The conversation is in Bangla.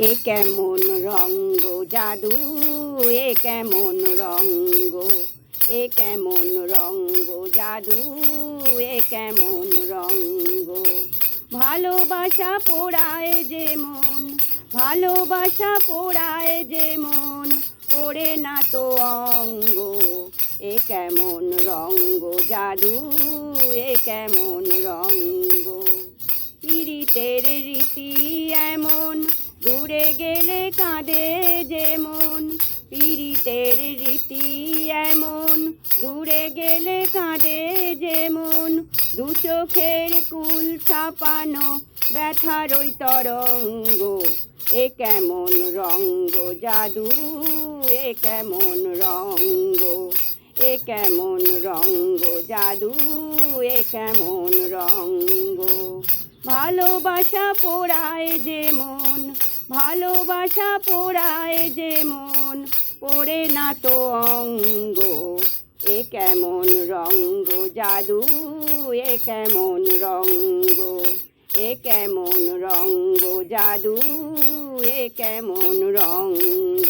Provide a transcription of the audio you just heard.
এ কেমন রঙ্গ জাদু, এ কেমন রঙ্গ, এ কেমন রঙ্গ জাদু, এ কেমন রঙ্গ। ভালোবাসা পোড়ায় যে মন, ভালোবাসা পোড়ায় যে মন, পড়ে না তো অঙ্গ। এ কেমন রঙ্গ জাদু, এ কেমন রঙ্গ। পীড়িতের রীতি এমন, দূরে গেলে কাঁদে যে মন। পীড়িতের রীতি এমন, দূরে গেলে কাঁদে যে মন। দু চোখের কুল ছাপানো ব্যথার ওই তরঙ্গ। এ কেমন রঙ্গ জাদু, এ কেমন রঙ্গ, এ কেমন রঙ্গ জাদু, এ কেমন রঙ্গ। ভালোবাসা পোড়ায় যে মন, ভালোবাসা পোড়ায় যে মন, পড়ে না তো অঙ্গ। এ কেমন রঙ্গ জাদু, এ কেমন রঙ্গ, এ কেমন রঙ্গ জাদু, এ কেমন রঙ্গ।